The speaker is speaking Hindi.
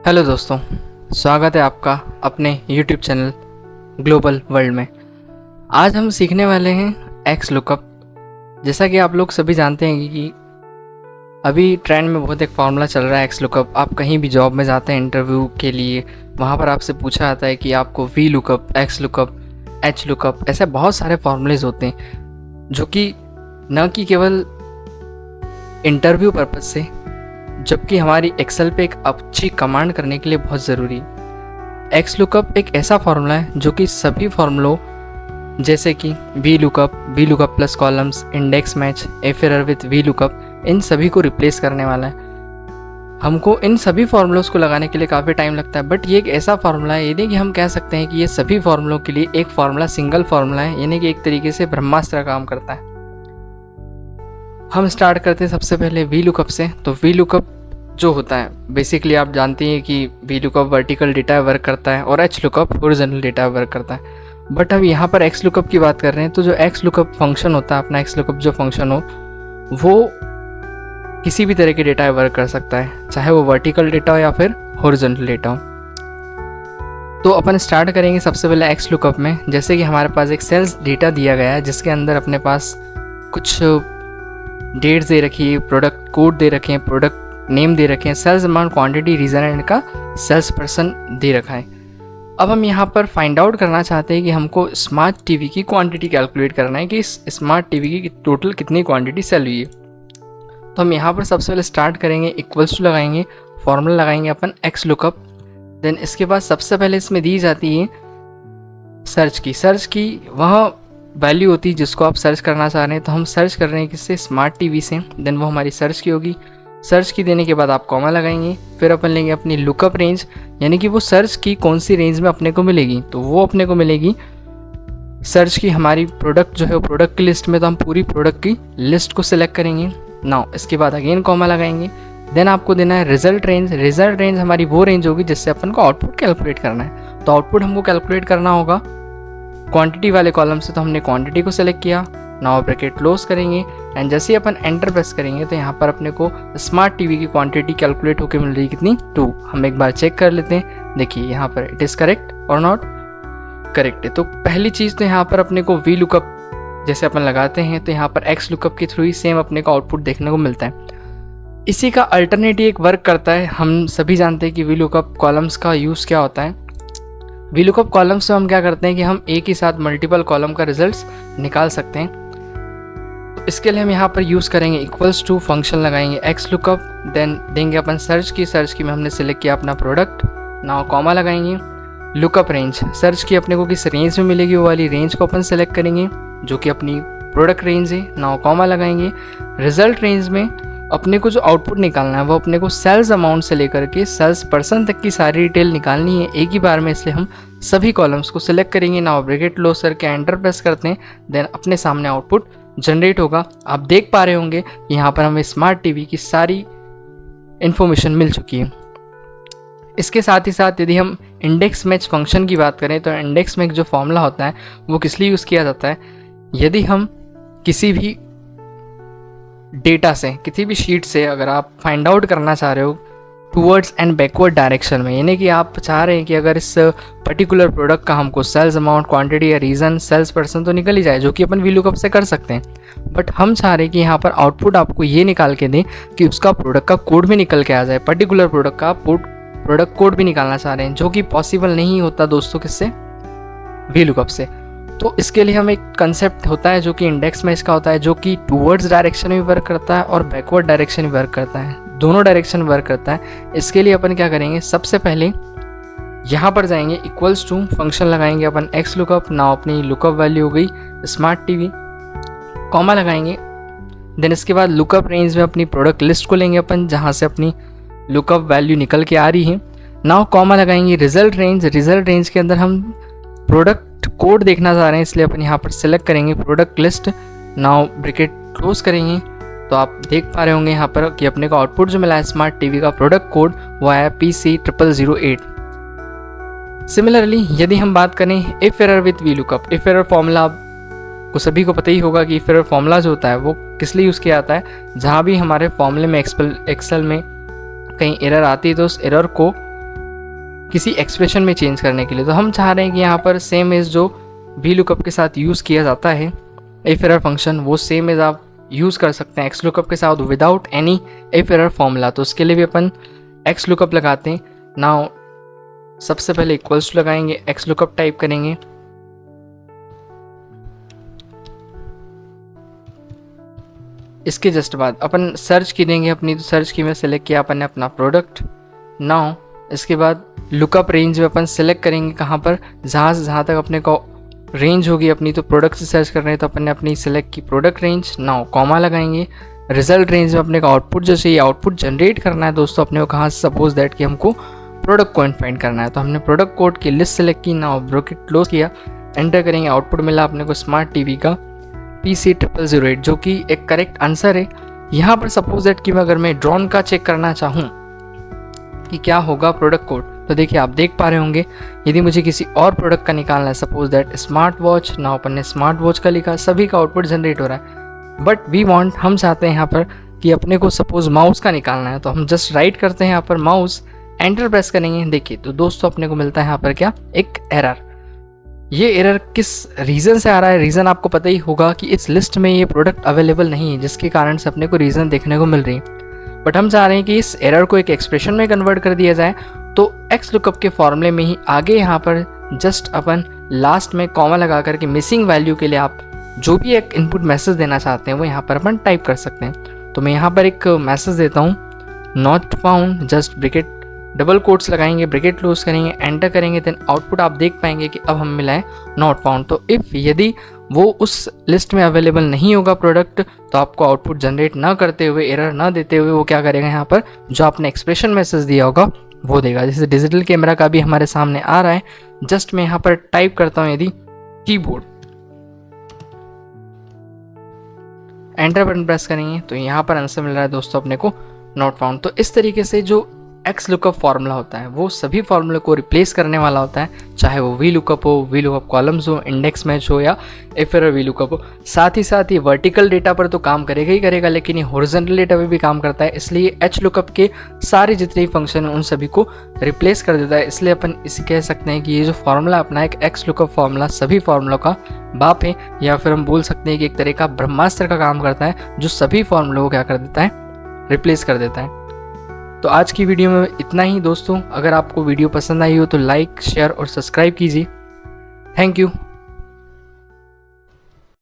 हेलो दोस्तों, स्वागत है आपका अपने YouTube चैनल ग्लोबल वर्ल्ड में। आज हम सीखने वाले हैं एक्स लुकअप। जैसा कि आप लोग सभी जानते हैं कि अभी ट्रेंड में बहुत एक फार्मूला चल रहा है एक्स लुकअप। आप कहीं भी जॉब में जाते हैं इंटरव्यू के लिए, वहाँ पर आपसे पूछा जाता है कि आपको V lookup, x lookup, H lookup, ऐसे बहुत सारे फार्मूलेज होते हैं जो कि न कि केवल इंटरव्यू पर्पज से, जबकि हमारी एक्सेल पे एक अच्छी कमांड करने के लिए बहुत ज़रूरी है। एक्स लुकअप एक ऐसा फार्मूला है जो कि सभी फार्मूलों जैसे कि V lookup plus columns, index match, F error with V lookup, इन सभी को रिप्लेस करने वाला है। हमको इन सभी फार्मूलों को लगाने के लिए काफ़ी टाइम लगता है, बट ये एक ऐसा फार्मूला है, यानी कि हम कह सकते हैं कि ये सभी फार्मूलों के लिए एक फार्मूला, सिंगल फार्मूला है, यानी कि एक तरीके से ब्रह्मास्त्र काम करता है। हम स्टार्ट करते हैं सबसे पहले वी लुकअप से। तो वी लुकअप जो होता है, बेसिकली आप जानते हैं कि V lookup vertical data work करता है और H lookup horizontal data work करता है। बट अब यहाँ पर एक्स लुकअप की बात कर रहे हैं, तो जो एक्स लुकअप फंक्शन होता है, अपना एक्स लुकअप जो फंक्शन हो, वो किसी भी तरह के डेटा वर्क कर सकता है, चाहे वो वर्टिकल डेटा हो या फिर हॉरिजॉन्टल डेटा हो। तो अपन स्टार्ट करेंगे सबसे पहले एक्स लुकअप में। जैसे कि हमारे पास एक सेल्स डेटा दिया गया है जिसके अंदर अपने पास कुछ डेट्स दे रखी है, प्रोडक्ट कोड दे रखे हैं, प्रोडक्ट नेम दे रखे हैं, sales amount, quantity, region and का सेल्स पर्सन दे रखा है। अब हम यहाँ पर फाइंड आउट करना चाहते हैं कि हमको स्मार्ट टीवी की क्वांटिटी कैलकुलेट करना है कि इस स्मार्ट टीवी की टोटल कितनी क्वांटिटी सेल हुई है। तो हम यहाँ पर सबसे पहले स्टार्ट करेंगे, इक्वल्स टू लगाएंगे, फॉर्मूला लगाएंगे अपन एक्स लुकअप। देन इसके बाद सबसे पहले इसमें दी जाती है सर्च की वह वैल्यू होती है जिसको आप सर्च करना चाह रहे हैं। तो हम सर्च कर रहे हैं किससे, स्मार्ट टीवी से। देन वो हमारी सर्च की होगी। सर्च की देने के बाद आप कॉमा लगाएंगे, फिर अपन लेंगे अपनी लुकअप रेंज, यानी कि वो सर्च की कौन सी रेंज में अपने को मिलेगी। तो वो अपने को मिलेगी सर्च की हमारी प्रोडक्ट जो है, प्रोडक्ट की लिस्ट में, तो हम पूरी प्रोडक्ट की लिस्ट को सिलेक्ट करेंगे। नाउ इसके बाद अगेन कॉमा लगाएंगे। देन आपको देना है रिजल्ट रेंज। रिजल्ट रेंज हमारी वो रेंज होगी जिससे अपन को आउटपुट कैलकुलेट करना है। तो आउटपुट हमको कैलकुलेट करना होगा क्वांटिटी वाले कॉलम से, तो हमने क्वांटिटी को सिलेक्ट किया। नाउ ब्रैकेट क्लोज करेंगे एंड जैसे ही अपन एंटर प्रेस करेंगे तो यहाँ पर अपने को स्मार्ट टीवी की क्वांटिटी कैलकुलेट होकर मिल रही है कितनी, 2। हम एक बार चेक कर लेते हैं, देखिए यहाँ पर इट इज़ करेक्ट और नॉट करेक्ट है। तो पहली चीज़ तो यहाँ पर अपने को वी लुकअप जैसे अपन लगाते हैं तो यहाँ पर एक्स लुकअप के थ्रू ही सेम अपने को आउटपुट देखने को मिलता है। इसी का अल्टरनेटिव एक वर्क करता है। हम सभी जानते हैं कि वी लुकअप कॉलम्स का यूज़ क्या होता है। वी लुकअप कॉलम्स में हम क्या करते हैं कि हम एक ही साथ मल्टीपल कॉलम का रिजल्ट्स निकाल सकते हैं। तो इसके लिए हम यहाँ पर यूज़ करेंगे इक्वल्स टू, फंक्शन लगाएंगे एक्स लुकअप, देन देंगे अपन सर्च की में हमने सिलेक्ट किया अपना प्रोडक्ट। नाउ कॉमा लगाएंगे, लुकअप रेंज, सर्च की अपने को किस रेंज में मिलेगी वो वाली रेंज को अपन सेलेक्ट करेंगे जो कि अपनी प्रोडक्ट रेंज है। नाउ कॉमा लगाएंगे, रिजल्ट रेंज में अपने को जो आउटपुट निकालना है वो अपने को सेल्स अमाउंट से लेकर के सेल्स पर्सन तक की सारी डिटेल निकालनी है एक ही बार में, इसलिए हम सभी कॉलम्स को सिलेक्ट करेंगे। नाउ ब्रैकेट क्लोज करके एंटर प्रेस करते हैं, देन अपने सामने आउटपुट जनरेट होगा। आप देख पा रहे होंगे यहाँ पर हमें स्मार्ट टीवी की सारी इन्फॉर्मेशन मिल चुकी है। इसके साथ ही साथ यदि हम इंडेक्स मैच फंक्शन की बात करें तो इंडेक्स मैच जो फॉर्मूला होता है वो किस लिए यूज़ किया जाता है, यदि हम किसी भी डेटा से, किसी भी शीट से अगर आप फाइंड आउट करना चाह रहे हो टूवर्ड्स एंड बैकवर्ड डायरेक्शन में, यानी कि आप चाह रहे हैं कि अगर इस पर्टिकुलर प्रोडक्ट का हमको सेल्स अमाउंट, क्वांटिटी या रीज़न, सेल्स पर्सन तो निकल ही जाए, जो कि अपन वी लुकअप से कर सकते हैं, बट हम चाह रहे हैं कि यहाँ पर आउटपुट आपको ये निकाल के दें कि उसका प्रोडक्ट का कोड भी निकल के आ जाए, पर्टिकुलर प्रोडक्ट का प्रोडक्ट कोड भी निकालना चाह रहे हैं, जो कि पॉसिबल नहीं होता दोस्तों किससे, वी लुकअप से। तो इसके लिए हम एक कंसेप्ट होता है जो कि इंडेक्स मैच का होता है, जो कि टूवर्ड्स डायरेक्शन में वर्क करता है और बैकवर्ड डायरेक्शन में वर्क करता है, दोनों डायरेक्शन वर्क करता है। इसके लिए अपन क्या करेंगे, सबसे पहले यहाँ पर जाएंगे, इक्वल्स टू, फंक्शन लगाएंगे अपन एक्स लुकअप। नाउ अपनी लुकअप वैल्यू हो गई स्मार्ट टीवी, कॉमा लगाएंगे। देन इसके बाद लुकअप रेंज में अपनी प्रोडक्ट लिस्ट को लेंगे अपन जहाँ से अपनी लुकअप वैल्यू निकल के आ रही है। नाउ कॉमा लगाएंगे रिजल्ट रेंज के अंदर हम प्रोडक्ट कोड देखना चाह रहे हैं, इसलिए अपन यहाँ पर सेलेक्ट करेंगे product list. Now bracket close करेंगे तो आप देख पा रहे होंगे यहाँ पर कि अपने को आउटपुट जो मिला है स्मार्ट टीवी का प्रोडक्ट कोड वो आया PC0008। सिमिलरली यदि हम बात करें if error with V lookup, if error formula आपको सभी को पता ही होगा कि इफ एरर फॉर्मूला जो होता है वो किस लिए यूज़ किया जाता है, जहाँ भी हमारे फॉर्मूले में एक्सेल में कहीं एरर आती है तो उस एरर को किसी एक्सप्रेशन में चेंज करने के लिए। तो हम चाह रहे हैं कि यहाँ पर सेम एज जो वी लुकअप के साथ यूज़ किया जाता है इफ एरर फंक्शन, वो सेम एज आप यूज़ कर सकते हैं एक्स लुकअप के साथ without any if error formula. तो उसके लिए भी अपन एक्स लुकअप लगाते हैं। नाउ सबसे पहले इक्वल्स टू लगाएंगे, एक्स लुकअप टाइप करेंगे, इसके जस्ट बाद अपन सर्च की देंगे अपनी। तो सर्च की में सेलेक्ट किया अपन ने अपना प्रोडक्ट। नाउ इसके बाद लुकअप रेंज में अपन सेलेक्ट करेंगे कहाँ पर, जहाँ तक अपने को रेंज होगी अपनी। तो प्रोडक्ट से सर्च कर रहे हैं तो अपन ने अपनी सेलेक्ट की प्रोडक्ट रेंज। नाउ कॉमा लगाएंगे, रिजल्ट रेंज में अपने का आउटपुट जो चाहिए आउटपुट जनरेट करना है दोस्तों अपने को कहाँ से, सपोज दैट कि हमको प्रोडक्ट कोड फाइंड करना है। तो हमने प्रोडक्ट कोड की लिस्ट सेलेक्ट की। नाउ ब्रैकेट क्लोज किया, एंटर करेंगे, आउटपुट मिला अपने को स्मार्ट टीवी का PC0008 जो कि एक करेक्ट आंसर है। यहाँ पर सपोज दैट कि अगर मैं ड्रोन का चेक करना चाहूँ कि क्या होगा प्रोडक्ट कोड, तो देखिए आप देख पा रहे होंगे यदि मुझे किसी और प्रोडक्ट का निकालना है, सपोज दैट स्मार्ट वॉच, ना अपन ने स्मार्ट वॉच का लिखा, सभी का आउटपुट जनरेट हो रहा है। बट वी वांट, हम चाहते हैं यहाँ पर कि अपने को सपोज माउस का निकालना है। तो हम जस्ट राइट करते हैं यहाँ पर माउस, एंटर प्रेस करेंगे। देखिए तो दोस्तों अपने को मिलता है यहाँ पर क्या, एक एरर। ये एरर किस रीज़न से आ रहा है, रीज़न आपको पता ही होगा कि इस लिस्ट में ये प्रोडक्ट अवेलेबल नहीं है, जिसके कारण से अपने को रीज़न देखने को मिल रही है। बट हम चाह रहे हैं कि इस एरर को एक एक्सप्रेशन में कन्वर्ट कर दिया जाए। तो एक्स लुकअप के फॉर्मूले में ही आगे यहाँ पर जस्ट अपन लास्ट में कॉमा लगा करके मिसिंग वैल्यू के लिए आप जो भी एक इनपुट मैसेज देना चाहते हैं वो यहाँ पर अपन टाइप कर सकते हैं। तो मैं यहाँ पर एक मैसेज देता हूँ, not found, just bracket double quotes लगाएंगे, ब्रैकेट क्लोज करेंगे, एंटर करेंगे, देन आउटपुट आप देख पाएंगे कि अब हमें मिला है नॉट फाउंड। तो इफ़ यदि वो उस लिस्ट में अवेलेबल नहीं होगा प्रोडक्ट, तो आपको आउटपुट जनरेट ना करते हुए, एरर ना देते हुए वो क्या करेगा, यहाँ पर जो आपने एक्सप्रेशन मैसेज दिया होगा वो देगा। जैसे डिजिटल कैमरा का भी हमारे सामने आ रहा है, जस्ट मैं यहाँ पर टाइप करता हूँ यदि कीबोर्ड, एंटर बटन प्रेस करेंगे तो यहाँ पर आंसर मिल रहा है दोस्तों अपने को नॉट फाउंड। तो इस तरीके से जो एक्स लुकअप फार्मूला होता है वो सभी फार्मूले को रिप्लेस करने वाला होता है, चाहे वो वी लुकअप हो, वी लुकअप कॉलम्स हो, इंडेक्स मैच हो या फिर वी लुकअप हो। साथ ही वर्टिकल डेटा पर तो काम करेगा ही करेगा, लेकिन ये हॉरिजॉन्टल डेटा पे भी काम करता है। इसलिए एच लुकअप के सारे जितने भी फंक्शन हैं उन सभी को रिप्लेस कर देता है। इसलिए अपन इसे कह सकते हैं कि ये जो फार्मूला अपना एक एक्स लुकअप फार्मूला सभी फार्मूलों का बाप है, या फिर हम बोल सकते हैं कि एक तरह का ब्रह्मास्त्र का काम करता है जो सभी फार्मूलों को क्या कर देता है, रिप्लेस कर देता है। तो आज की वीडियो में इतना ही दोस्तों। अगर आपको वीडियो पसंद आई हो तो लाइक, शेयर और सब्सक्राइब कीजिए। Thank you.